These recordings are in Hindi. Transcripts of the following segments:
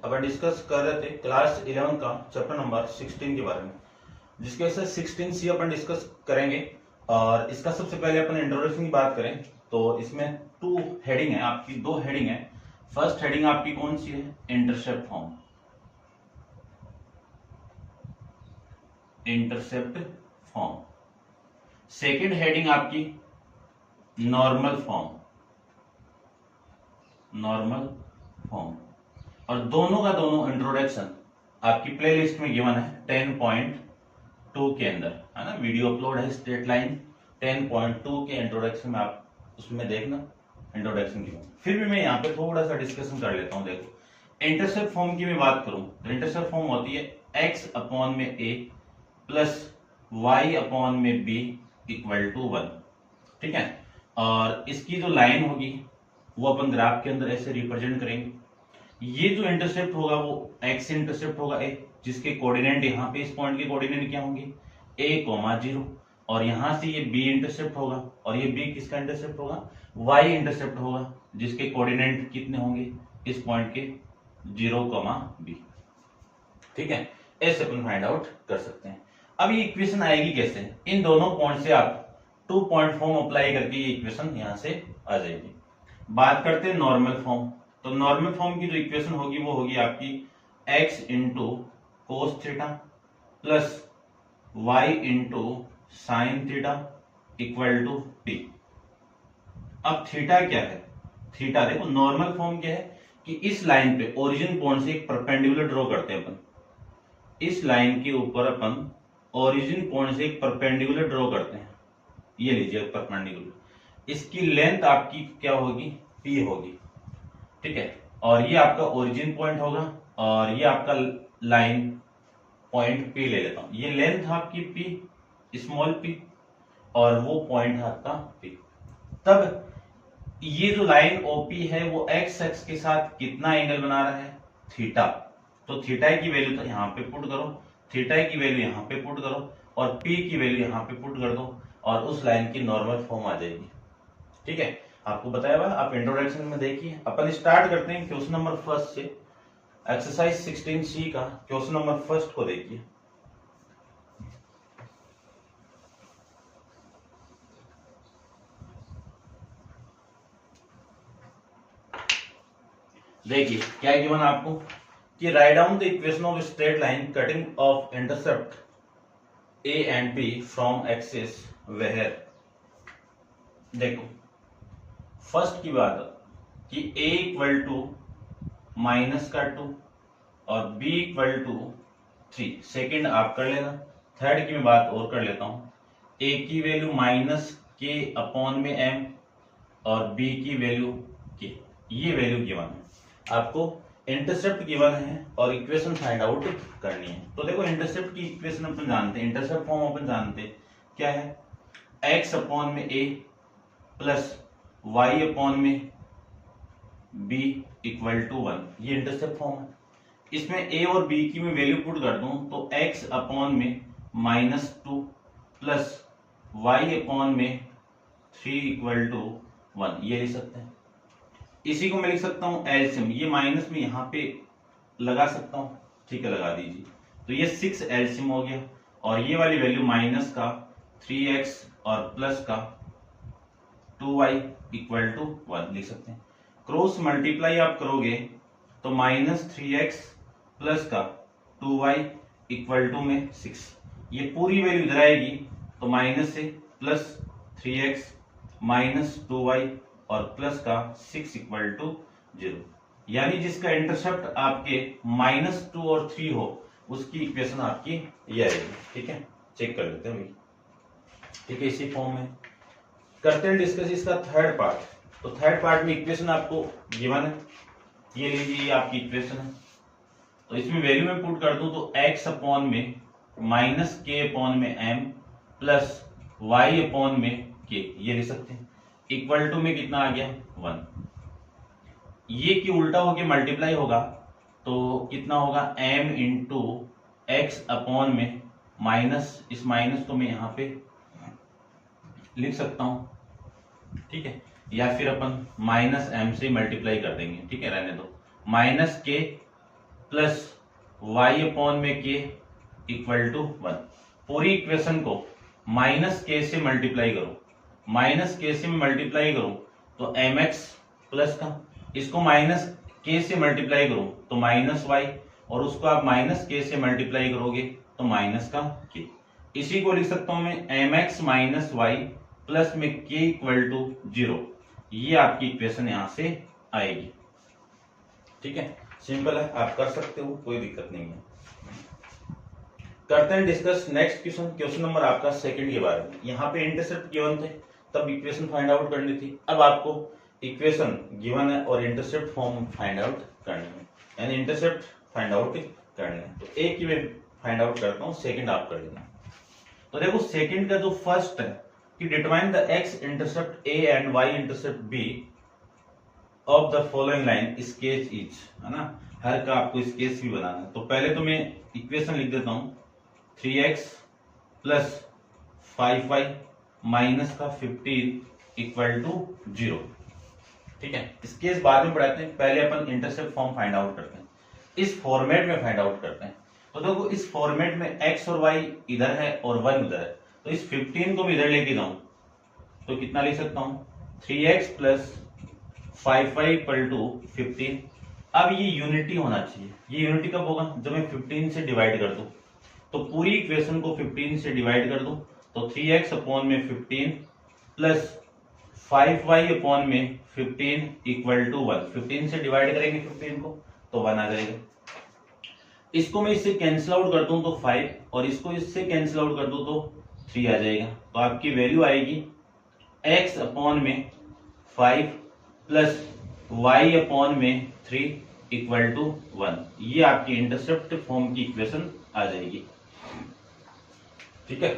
अपन डिस्कस कर रहे थे क्लास 11 का चैप्टर नंबर 16 के बारे में, जिसके वजह से 16C अपन डिस्कस करेंगे। और इसका सबसे पहले अपन इंट्रोडक्शन की बात करें तो इसमें टू हेडिंग है, आपकी दो हेडिंग है। फर्स्ट हेडिंग आपकी कौन सी है? Intercept form, intercept form. Second heading आपकी नॉर्मल फॉर्म, नॉर्मल फॉर्म। और दोनों का दोनों इंट्रोडक्शन आपकी प्लेलिस्ट में गिवन है 10.2 के अंदर, है ना। वीडियो अपलोड है स्ट्रेट लाइन 10.2 के इंट्रोडक्शन में, आप उसमें देखना इंट्रोडक्शन की। फिर भी मैं यहाँ पे थोड़ा सा डिस्कशन कर लेता हूँ। देखो, इंटरसेप्ट फॉर्म की मैं बात करूं तो इंटरसेप्ट फॉर्म होती है x अपॉन में a प्लस y अपॉन में b इक्वल टू 1, ठीक है। और इसकी जो लाइन होगी वो अपन ग्राफ के अंदर ऐसे रिप्रेजेंट करेंगे। ये जो इंटरसेप्ट होगा वो x इंटरसेप्ट होगा a, जिसके कोऑर्डिनेट यहाँ पे इस पॉइंट के कोऑर्डिनेट क्या होंगे? a, 0। और यहां से ये b इंटरसेप्ट होगा, और ये b किसका इंटरसेप्ट होगा? y इंटरसेप्ट होगा, जिसके कोऑर्डिनेट कितने होंगे इस पॉइंट के? 0, b, ठीक है। ऐसे अपन फाइंड आउट कर सकते हैं। अब ये इक्वेशन आएगी कैसे? इन दोनों पॉइंट से आप 2 पॉइंट फॉर्म अप्लाई करके ये इक्वेशन यहां से आ जाएगी। बात करते हैं नॉर्मल फॉर्म। तो नॉर्मल फॉर्म की जो इक्वेशन होगी वो होगी आपकी x into cos theta plus y into sine theta equal to p। अब थीटा क्या है? थीटा देखो, नॉर्मल फॉर्म क्या है कि इस लाइन पे ओरिजिन पॉइंट से एक परपेंडिकुलर ड्रॉ करते हैं अपन। इस लाइन के ऊपर अपन ओरिजिन पॉइंट से एक परपेंडिकुलर ड्रॉ करते हैं। ये लीजिए परपेंडिकुलर, इसकी लेंथ आपकी क्या होगी? p होगी, ठीक है। और ये आपका ओरिजिन पॉइंट होगा, और ये आपका लाइन पॉइंट p ले लेता हूं। ये लेंथ आपकी p, स्मॉल p, और वो पॉइंट है आपका p। तब ये जो लाइन OP है वो x एक्स के साथ कितना एंगल बना रहा है? थीटा। तो थीटा की वैल्यू तो यहाँ पे पुट करो, थीटा की वैल्यू यहाँ पे पुट करो, और p की वैल्यू यहाँ पे पुट कर दो, और उस लाइन की नॉर्मल फॉर्म आ जाएगी, ठीक है। आपको बताया हुआ, आप इंट्रोडक्शन में देखिए। अपन स्टार्ट करते हैं क्वेश्चन नंबर फर्स्ट से। एक्सरसाइज 16C का क्वेश्चन नंबर फर्स्ट को देखिए। देखिए क्या गिवन आपको कि right down the equation of straight line cutting off intercept a and b from axis where. देखो फर्स्ट की बात कि a इक्वल टू माइनस का 2 और b इक्वल टू 3। सेकेंड आप कर लेना। थर्ड की मैं बात और कर लेता हूं। a की वैल्यू माइनस k अपॉन में m और b की वैल्यू k। ये वैल्यू गिवन है आपको, इंटरसेप्ट गिवन है और इक्वेशन फाइंड आउट करनी है। तो देखो इंटरसेप्ट की इक्वेशन अपन जानते हैं, इंटरसेप्ट फॉर्म अपन जानते हैं क्या है? x अपॉन में a प्लस y अपॉन में b इक्वल टू 1। ये इंटरसेप्ट फॉर्म है। इसमें a और b की मैं वैल्यू पुट कर दूं तो x अपॉन में -2 प्लस y अपॉन में 3 इक्वल टू 1, ये लिख सकते हैं। इसी को मैं लिख सकता हूं एलसीएम, ये माइनस में यहां पे लगा सकता हूं, ठीक है, लगा दीजिए। तो ये 6 एलसीएम हो गया, और ये वाली वैल्यू माइनस का 3x और प्लस का 2y इक्वल टू 1 लिख सकते हैं। क्रॉस मल्टीप्लाई आप करोगे तो -3x प्लस का 2y इक्वल टू में 6। ये पूरी वैल्यू इधर आएगी तो माइनस से प्लस 3x माइनस 2y और प्लस का 6 इक्वल टू 0। यानी जिसका इंटरसेप्ट आपके -2 और 3 हो उसकी इक्वेशन आपकी ये आएगी, ठीक है। चेक कर लेते हैं भाई, ठीक है। इसी फॉर्म में करते हैं डिस्कस इसका थर्ड पार्ट। तो थर्ड पार्ट में इक्वेशन आपको गिवन है, ये लीजिए, ये आपकी इक्वेशन है। तो इसमें वैल्यू में पुट कर दूं तो x अपॉन में माइनस k अपॉन में m प्लस y अपॉन में k, ये लिख सकते हैं। इक्वल टू में कितना आ गया? 1। ये की उल्टा होके मल्टीप्लाई होगा तो कितना होगा? m इंटू एक्स अपॉन में माइनस, इस माइनस को मैं यहां पे लिख सकता हूं, ठीक है। या फिर अपन -m से मल्टीप्लाई कर देंगे, ठीक है, रहने दो। -k प्लस वाई अपॉन में के इक्वल टू 1। पूरी इक्वेशन को माइनस के से मल्टीप्लाई करो, माइनस के से मल्टीप्लाई करो तो एम एक्स प्लस का, इसको माइनस के से मल्टीप्लाई करो तो माइनस वाई, और उसको आप माइनस के से मल्टीप्लाई करोगे तो माइनस का के। इसी को लिख सकता हूं मैं m x minus y plus में के इक्वल टू 0। ये आपकी इक्वेशन यहां से आएगी। ठीक है, सिंपल है, आप कर सकते हो, कोई दिक्कत नहीं है। करते हैं discuss next question. Question number आपका सेकंड के बारे में। यहाँ पे इंटरसेप्ट गिवन थे, तब इक्वेशन फाइंड आउट करनी थी। अब आपको इक्वेशन गिवन है और इंटरसेप्ट फॉर्म फाइंड आउट करनी है, यानी इंटरसेप्ट फाइंड आउट करनी है। तो एक की मैं फाइंड आउट करता हूँ, सेकंड आप कर लेना। तो देखो सेकंड का जो फर्स्ट है कि determine the x intercept a and y intercept b of the following line sketch each, है ना, हर का आपको स्केच भी बनाना है। तो पहले तो मैं इक्वेशन लिख देता हूं 3x प्लस 5y माइनस का 15 इक्वल टू 0। ठीक है, स्केच बाद में बढ़ाते हैं, पहले अपन इंटरसेप्ट फॉर्म फाइंड आउट करते हैं। इस फॉर्मेट में फाइंड आउट करते हैं। तो देखो इस फॉर्मेट में x और y इधर है और 1 उधर है, तो इस 15 को मैं इधर लेके जाऊं तो कितना लिख सकता हूं 3x plus 5y equal to 15। अब ये यूनिटी होना चाहिए। ये यूनिटी कब होगा, जब मैं 15 से डिवाइड कर दूं। तो पूरी इक्वेशन को 15 से डिवाइड कर दूं तो 3x अपॉन में 15 प्लस 5y अपॉन में 15 इक्वल टू 1। 15 से डिवाइड करेंगे 15 को तो 1 आ जाएगा। इसको मैं इससे कैंसिल आउट कर दूं तो 5, और इसको इससे कैंसिल आउट कर दूं तो 3 आ जाएगा। तो आपकी वैल्यू आएगी x अपॉन में 5 प्लस y अपॉन में 3 इक्वल टू 1। ये आपकी इंटरसेप्ट फॉर्म की इक्वेशन आ जाएगी। ठीक है,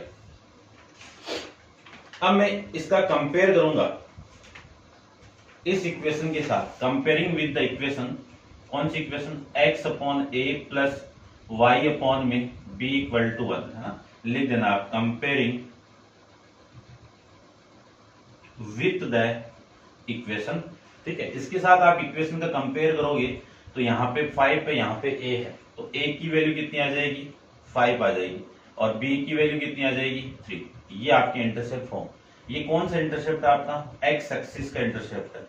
अब मैं इसका कंपेयर करूंगा इस इक्वेशन के साथ। कंपेयरिंग विद द इक्वेशन, कौन सी equation, x upon a plus y upon में b इक्वल टू 1, है ना, लिख देना आप कंपेयरिंग विथ द इक्वेशन। ठीक है, इसके साथ आप इक्वेशन का कंपेयर करोगे तो यहाँ पे 5 है, यहाँ पे a है, तो a की वैल्यू कितनी आ जाएगी 5 आ जाएगी, और b की वैल्यू कितनी आ जाएगी 3। ये आपके इंटरसेप्ट फॉर्म। ये कौन सा इंटरसेप्ट है आपका, x एक्सिस का इंटरसेप्ट है,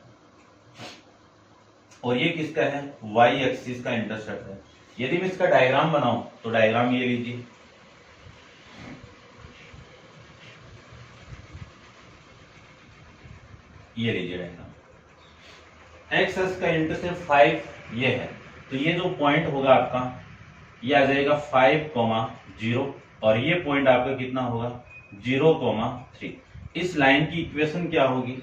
और ये किसका है, y एक्सिस का इंटरसेप्ट है। यदि मैं इसका डायग्राम बनाऊं तो डायग्राम ये लीजिए, ये लीजिए डायग्राम। x एक्सिस का इंटरसेप्ट 5 ये है, तो ये जो पॉइंट होगा आपका ये आ जाएगा 5,0, और ये पॉइंट आपका कितना होगा 0,3। इस लाइन की इक्वेशन क्या होगी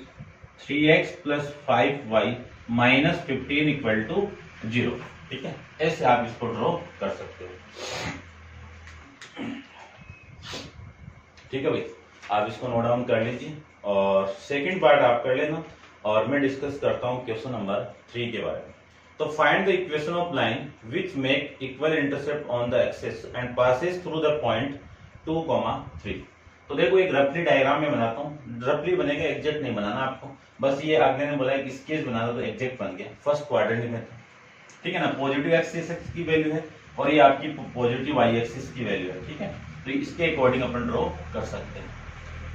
3x plus 5y minus 15 equal to 0। ठीक है, ऐसे आप इसको ड्रॉ कर सकते हो। ठीक है भाई, आप इसको नोट डाउन कर लीजिए और सेकंड पार्ट आप कर लेना, और मैं डिस्कस करता हूं क्वेश्चन नंबर 3 के बारे में। तो find the equation of line which make equal intercept on the axis and passes through the point 2,3। तो देखो एक रफली डायग्राम में बनाता हूँ, रफली बनेगा, एग्जैक्ट नहीं बनाना आपको, बस ये अगले ने बोला कि स्केच बना दो तो एग्जैक्ट बन गया। फर्स्ट क्वाड्रेंट में था, ठीक है ना, पॉजिटिव एक्सिस की वैल्यू है और ये आपकी पॉजिटिव वाई एक्सिस की वैल्यू है। ठीक है, तो इसके अकॉर्डिंग अपन ड्रॉ कर सकते हैं।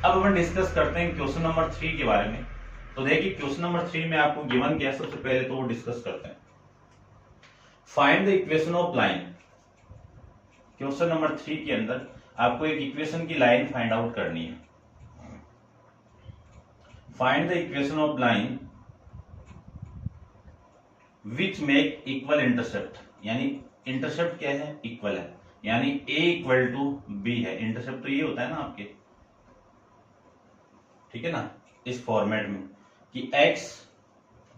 अब अपन डिस्कस करते हैं क्वेश्चन नंबर 3 के बारे में। तो देखिए क्वेश्चन नंबर 3 में आपको गिवन क्या है, सबसे पहले तो वो डिस्कस करते हैं। Find the equation of line. Question number 3 के अंदर आपको एक इक्वेशन की लाइन फाइंड आउट करनी है। Find the equation of line which make equal intercept, यानी इंटरसेप्ट क्या है, इक्वल है, यानी a इक्वल टू b है। इंटरसेप्ट तो ये होता है ना आपके, ठीक है ना, इस फॉर्मेट में कि x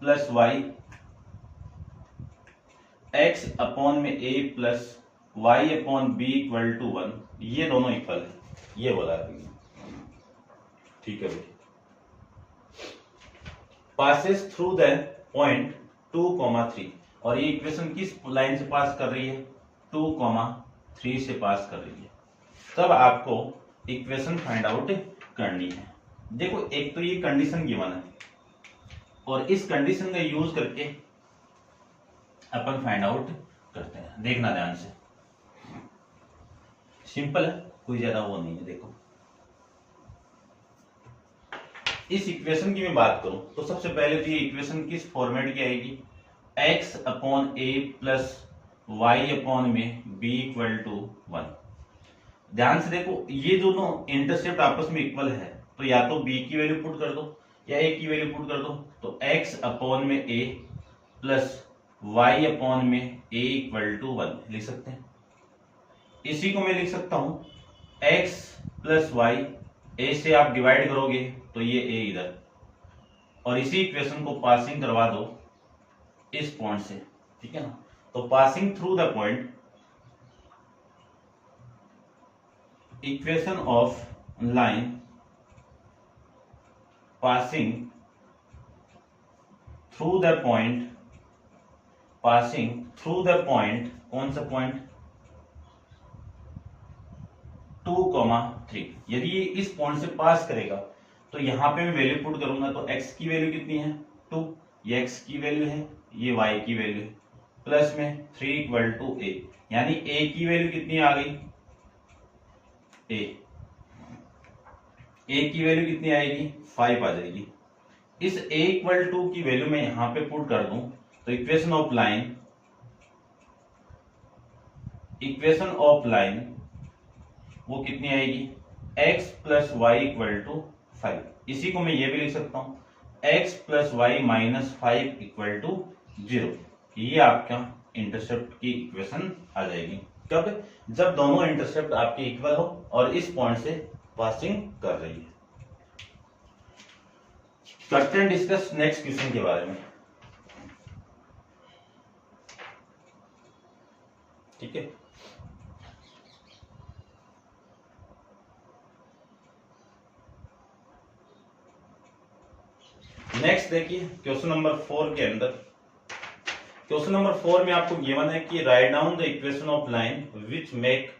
plus y, x upon में a plus y upon b equal to 1, ये दोनों इक्वल है, ये बोला है। ठीक है भाई, पासेस थ्रू द पॉइंट 2,3, और ये इक्वेशन किस लाइन से पास कर रही है, 2,3 से पास कर रही है। तब आपको इक्वेशन फाइंड आउट करनी है। देखो एक तो ये कंडीशन गिवन है और इस कंडीशन का यूज करके अपन फाइंड आउट करते हैं, देखना ध्यान से, सिंपल है, कोई ज्यादा वो नहीं है। देखो इस इक्वेशन की मैं बात करूं तो सबसे पहले तो ये इक्वेशन किस फॉर्मेट की आएगी, x अपॉन ए प्लस वाई अपॉन में b इक्वल टू 1। ध्यान से देखो ये दोनों इंटरसेप्ट आपस में इक्वल है, तो या तो b की वैल्यू पुट कर दो या a की वैल्यू पुट कर दो, तो x अपॉन में a प्लस y अपॉन में a इक्वल टू 1 लिख सकते हैं। इसी को मैं लिख सकता हूं x प्लस वाई, a से आप डिवाइड करोगे तो ये a इधर, और इसी इक्वेशन को पासिंग करवा दो इस पॉइंट से, ठीक है ना। तो passing through the point, equation of line passing through the point, passing through the point, कौन सा पॉइंट, 2,3। यदि ये इस पॉइंट से पास करेगा तो यहां पे मैं वैल्यू पुट करूंगा, तो x की वैल्यू कितनी है 2, ये x की वैल्यू है, ये y की वैल्यू है, प्लस में 3 इक्वल टू a, यानी a की वैल्यू कितनी आ गई, a की वैल्यू कितनी आएगी 5 आ जाएगी। इस a इक्वल टू की वैल्यू मैं यहां पे पुट कर दूं तो equation of line, equation of line वो कितनी आएगी, x plus y equal to 5। इसी को मैं ये भी लिख सकता हूं x plus y minus 5 equal to 0। ये आपका इंटरसेप्ट की इक्वेशन आ जाएगी। कब, जब दोनों इंटरसेप्ट आपके इक्वल हो और इस पॉइंट से पासिंग कर रही है। करते हैं डिस्कस नेक्स्ट क्वेश्चन के बारे में, ठीक है। नेक्स्ट देखिए क्वेश्चन नंबर 4 के अंदर, क्वेश्चन नंबर 4 में आपको गिवन है कि right down the equation of line which make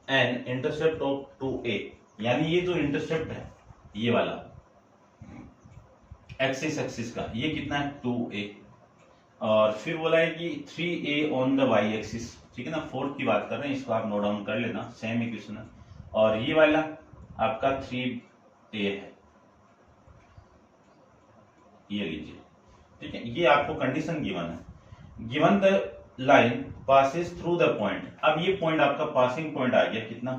an intercept of 2a, यानी ये जो इंटरसेप्ट है ये वाला एक्सिस एक्सिस का, ये कितना है 2a, और फिर बोला है कि 3a on the y axis, ठीक है ना। फोर्थ की बात कर रहे हैं, इसको आप नोट डाउन कर लेना, सेम इक्वेशन है। और ये वाला आपका 3a है, ये लीजिए, ठीक है। ये आपको कंडीशन गिवन है, given the line passes through the point. अब ये पॉइंट आपका पासिंग पॉइंट आ गया कितना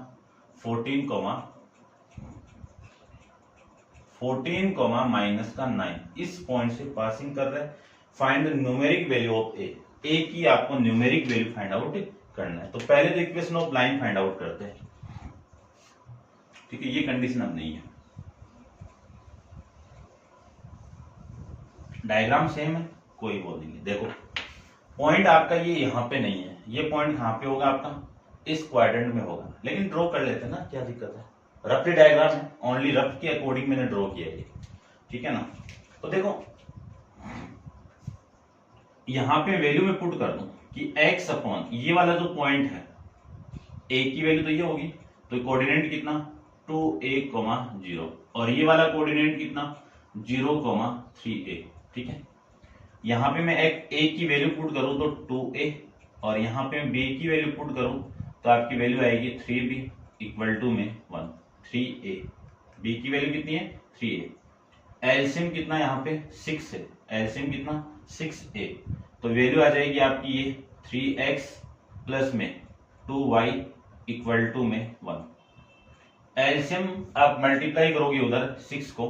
14 माइनस का 9, इस पॉइंट से पासिंग कर रहे हैं। Find the numeric value of A की आपको न्यूमेरिक वैल्यू फाइंड आउट करना है। तो पहले तो equation of line find out करते हैं, ठीक है। ये कंडीशन अब नहीं है, डायग्राम सेम है, कोई वो नहीं है। देखो पॉइंट आपका ये यहां पे नहीं है, ये पॉइंट कहां पे होगा आपका, इस क्वाड्रेंट में होगा, लेकिन ड्रॉ कर लेते हैं ना, क्या दिक्कत है, रफ डायग्राम है, ओनली रफ के अकॉर्डिंग मैंने ड्रॉ किया है, ठीक है ना। तो देखो यहां पे वैल्यू में पुट कर दूं कि x अपॉन ये वाला जो पॉइंट है a की वैल्यू तो ये होगी, तो कोऑर्डिनेट कितना 2a, 0, और ये वाला कोऑर्डिनेट कितना 0, 3a, ठीक है। यहां पे मैं a की वैल्यू पुट करूं तो 2a, और यहां पे b की वैल्यू पुट करूं तो आपकी वैल्यू आएगी 3b इक्वल टू में 1, 3a। b की वैल्यू कितनी है 3a, एलसीएम कितना यहाँ पे 6 है, एलसीएम कितना 6a, तो वैल्यू आ जाएगी आपकी ये 3x प्लस में 2y इक्वल टू में 1। एलसीएम आप मल्टीप्लाई करोगे उधर 6 को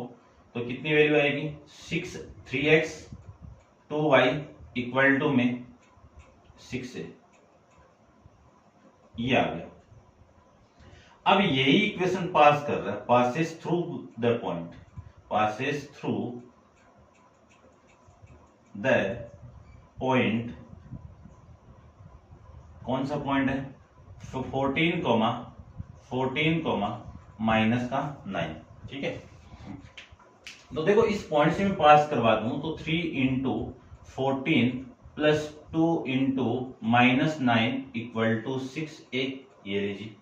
तो कितनी वैल्यू आएगी 3x 2y इक्वल टू में 6 है, ये आ गया। अब यही इक्वेशन पास कर रहा है, passes through the point, passes through the point, कौन सा पॉइंट है 14, माइनस का 9, ठीक है। तो देखो इस पॉइंट से मैं पास करवा दूं तो 3 into 14 plus 2 into minus 9 equal to 6a, ये लीजिए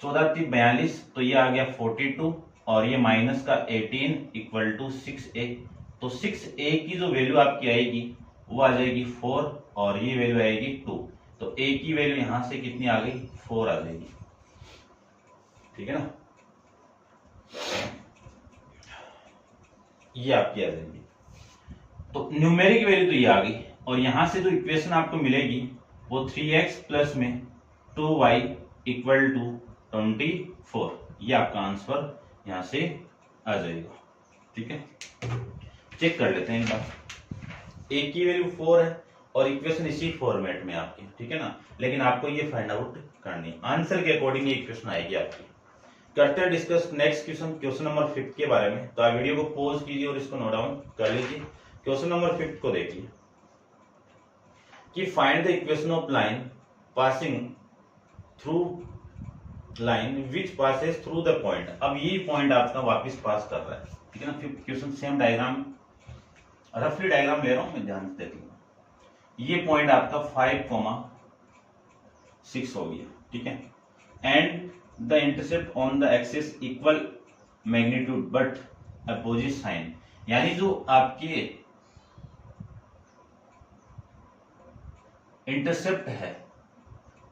14×42, तो ये आ गया 42, और ये माइनस का 18 इक्वल टू 6a। तो 6a की जो वैल्यू आपकी आएगी वो आ जाएगी 4 और ये वैल्यू आएगी 2। तो ए की वैल्यू यहां से कितनी आ गई, 4 आ जाएगी, ठीक है ना, ये आपकी आ जाएगी। तो न्यूमेरिक वैल्यू तो ये आ गई, और यहां से जो इक्वेशन आपको मिलेगी वो 3x प्लस में 2y इक्वल टू 24, ये आपका आंसर यहां से आ जाएगा, ठीक है। चेक कर लेते हैं एक बार, ए की वैल्यू 4 है और इक्वेशन इसी फॉर्मेट में आपकी, ठीक है ना, लेकिन आपको ये फाइंड आउट करनी है, आंसर के अकॉर्डिंग ये इक्वेशन आएगी आपकी। करते हैं discuss next question, question number 5 के बारे में। तो आप वीडियो को पॉज कीजिए और इसको नोट डाउन कर लीजिए। क्वेश्चन नंबर 5 को देखिए कि find the equation of line passing through line which passes through the point. अब ये पॉइंट आपका वापस पास कर रहा है, ठीक है ना। फिर क्वेश्चन सेम डायग्राम, रफली डायग्राम ले रहा हूं मैं, ध्यान से देखिए। ये पॉइंट आपका 5,6 हो गया, ठीक है, and the intercept on the axis equal magnitude but opposite sign, यानी जो आपके इंटरसेप्ट है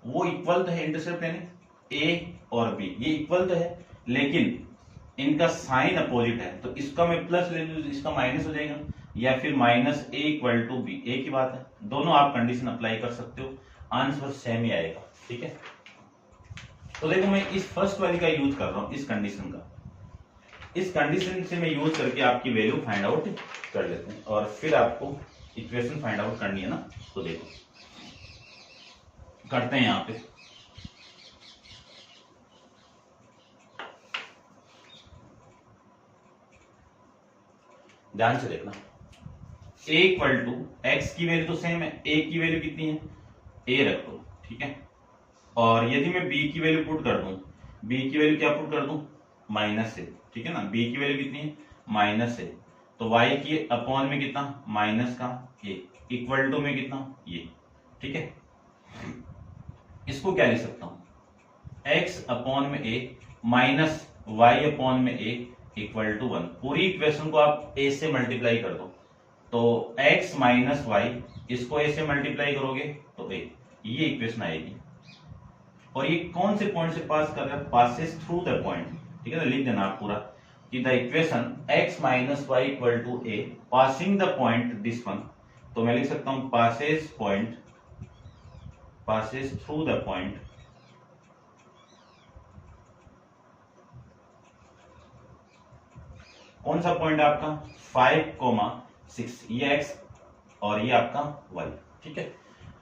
वो इक्वल तो है, इंटरसेप्ट यानी ए और बी, ये इक्वल तो है, लेकिन इनका साइन अपोजिट है। तो इसका मैं प्लस ले लूँ, इसका माइनस हो जाएगा, या फिर minus a equal to b, एक ही बात है, दोनों आप कंडीशन अप्लाई कर सकते हो, आंसर सेम ही आएगा, ठीक है। तो देखो मैं इस फर्स्ट वाली का यूज कर रहा हूं, इस कंडीशन का, इस कंडीशन से मैं यूज करके आपकी वैल्यू फाइंड आउट कर लेते हैं, और फिर आपको इक्वेशन फाइंड आउट करनी है ना। तो देखो करते हैं यहां पे, ध्यान से देखना, a इक्वल टू एक्स की वैल्यू तो सेम है, a की वैल्यू कितनी है, a रख दो, ठीक है, और यदि मैं b की वैल्यू पुट कर दूं, b की वैल्यू क्या पुट कर दूं, माइनस है, ठीक है ना, b की वैल्यू कितनी है, माइनस है, तो y की अपॉन में कितना, माइनस का a इक्वल टू में कितना, ये, ठीक है। इसको क्या लिख सकता हूं, x अपॉन में a माइनस y अपॉन में a इक्वल टू 1। पूरी इक्वेशन को आप a से मल्टीप्लाई कर दो, तो x माइनस वाई, इसको a से मल्टीप्लाई करोगे तो a, ये इक्वेशन आएगी। और ये कौन से पॉइंट से पास कर रहा है, पासेस थ्रू द पॉइंट, ठीक है ना, लिख देना आप पूरा कि the equation x minus y equal to a passing the point this one. तो मैं लिख सकता हूं passes point, passes through the point कौन सा पॉइंट आपका 5,6, ये x और ये आपका y, ठीक है।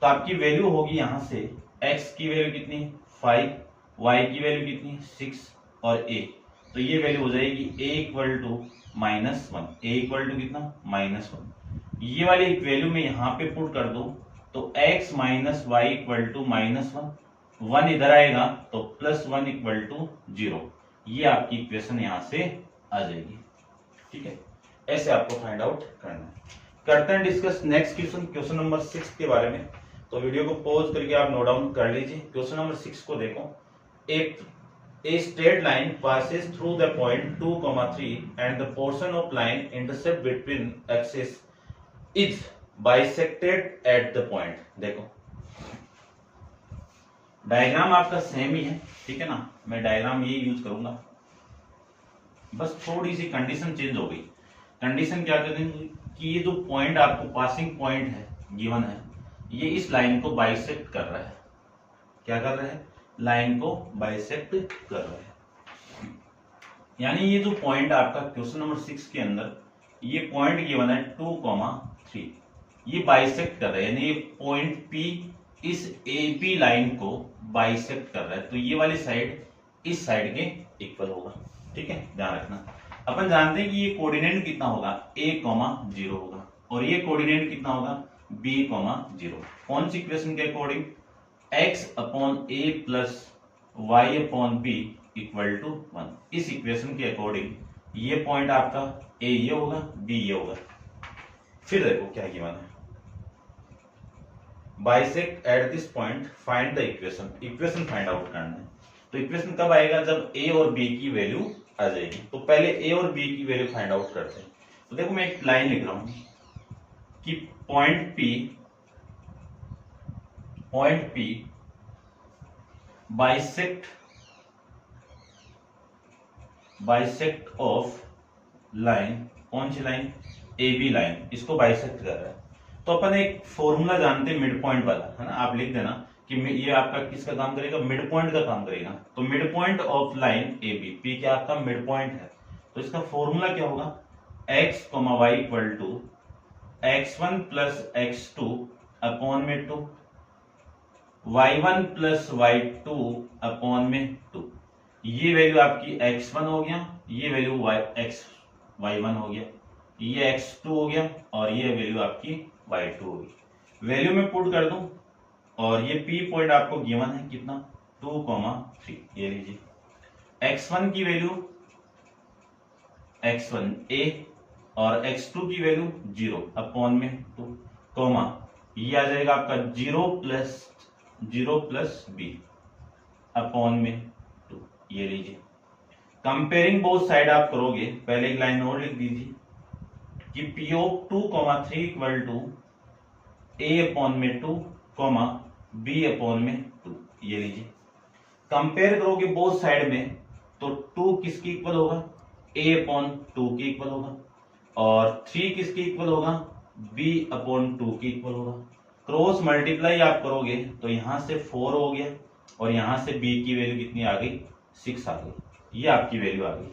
तो आपकी वैल्यू होगी यहां से, x की वैल्यू कितनी 5, y की वैल्यू कितनी 6 और a, तो ये वैल्यू हो जाएगी a equal to -1, a equal to कितना -1। ये वाली एक वैल्यू में यहां पे पुट कर दो, तो x minus y equal to -1, 1 इधर आएगा तो +1 इक्वल टू 0, ये आपकी इक्वेशन यहां से आ जाएगी, ठीक है। ऐसे आपको फाइंड आउट करना है। करते हैं discuss next question, question number 6 के बारे में। तो वीडियो को पॉज करके आप नोट डाउन कर लीजिए। क्वेश्चन नंबर 6 को देखो, a straight line passes through the point 2,3 and the portion of line intercept between axis is bisected at the point. देखो डायग्राम आपका सेम ही है, ठीक है ना, मैं डायग्राम ये यूज करूंगा, बस थोड़ी सी कंडीशन चेंज हो गई। कंडीशन क्या करेंगे कि ये जो पॉइंट आपको पासिंग पॉइंट है गिवन है, ये इस लाइन को बाइसेक्ट कर रहा है, क्या कर रहा है, लाइन को बाइसेक्ट कर रहा है। यानी ये जो पॉइंट आपका क्वेश्चन नंबर 6 के अंदर ये पॉइंट गिवन है 2,3, ये बाइसेक्ट कर रहा है, यानी ये पॉइंट P इस AB लाइन को बाइसेक्ट कर रहा है, तो ये वाली साइड इस साइड के इक्वल होगा, ठीक है, ध्यान रखना। अपन जानते हैं कि ये कोऑर्डिनेट कितना होगा, a,0 होगा, और ये कोऑर्डिनेट कितना होगा, b,0। कौन सी इक्वेशन के according, x upon a plus y upon b equal to 1, इस इक्वेशन के अकॉर्डिंग ये पॉइंट आपका a ये होगा, b ये होगा। फिर देखो क्या गिवन है, bisect at this point find the equation, equation find out करना है। तो इक्वेशन कब आएगा, जब a और b की वैल्यू आ जाएगी। तो पहले a और b की वैल्यू फाइंड आउट करते हैं। तो देखो मैं एक लाइन लिख रहा हूं कि point P bisect of line, कौन सी लाइन, AB लाइन, इसको बाइसेक्ट कर रहा है। तो अपन एक फॉर्मूला जानते हैं मिड पॉइंट वाला, है ना, आप लिख देना कि ये आपका किसका काम करेगा, मिड पॉइंट का काम करेगा। तो mid point of line AB, P क्या आपका मिड पॉइंट है, तो इसका फॉर्मूला क्या होगा, x, y equal to x1 plus x2 upon में 2, y1 प्लस y2 अपॉन में 2। ये वैल्यू आपकी x1 हो गया, ये वैल्यू y1 हो गया, ये x2 हो गया, और ये वैल्यू आपकी y2 होगी। वैल्यू में पुट कर दूं, और ये P पॉइंट आपको गिवन है कितना, 2,3। ये लीजिए x1 की वैल्यू x1 a और x2 की वैल्यू 0 अपॉन में 2, कॉमा ये आ जाएगा आपका 0 प्लस b अपॉन में 2। ये लीजिए कंपेयरिंग बोथ साइड आप करोगे, पहले एक लाइन और लिख दीजिए कि P of 2,3 equal to a upon में 2, कॉमा b अपॉन में 2। ये लीजिए कंपेयर करोगे बोथ साइड में, तो 2 किसकी इक्वल होगा, a अपॉन 2 की इक्वल होगा, और 3 किसकी इक्वल होगा, b अपॉन 2 की इक्वल होगा। क्रॉस मल्टीप्लाई आप करोगे तो यहां से 4 हो गया, और यहां से b की वैल्यू कितनी आ गई, 6 आ गई। ये आपकी वैल्यू आ गई।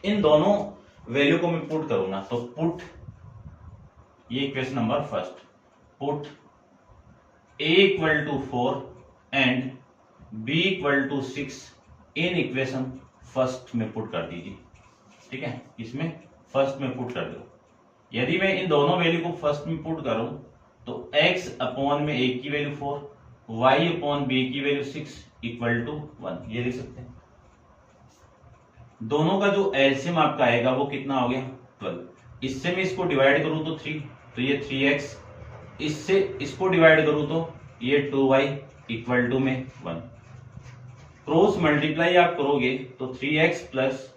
इन दोनों वैल्यू को मैं पुट करूंगा, तो पुट, ये equation number first, put a equal to 4 and b equal to 6 in equation first में पुट कर दीजिए। ठीक है, इसमें फर्स्ट में पुट कर दो। यदि मैं इन दोनों वैल्यू को फर्स्ट में पुट करूं तो x अपॉन में a की वैल्यू 4, y अपॉन b की वैल्यू 6 इक्वल टू 1। ये लिख सकते हैं। दोनों का जो एलसीएम आपका आएगा वो कितना हो गया, 12। इससे मैं इसको डिवाइड करूं तो 3, तो ये 3x, इससे इसको डिवाइड करूं तो ये 2y इक्वल टू में 1। क्रॉस मल्टीप्लाई आप करोगे तो 3x plus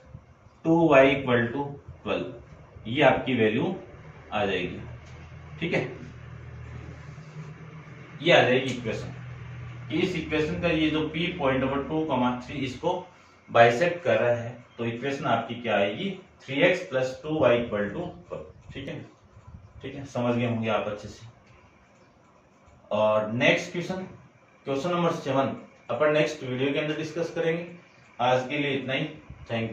2y equal to 12, ये आपकी वैल्यू आ जाएगी। ठीक है, ये आ जाएगी इक्वेशन। इस इक्वेशन का ये जो P पॉइंट नंबर 2,3 इसको बाइसेक्ट कर रहा है, तो इक्वेशन आपकी क्या आएगी, 3x plus 2y equal to 12। ठीक है, ठीक है, समझ गए होंगे आप अच्छे से। और नेक्स्ट क्वेश्चन नंबर 7 अपन नेक्स्ट वीडियो के अंदर डिस्कस करेंगे। आज के लिए इतना ही, थैंक यू।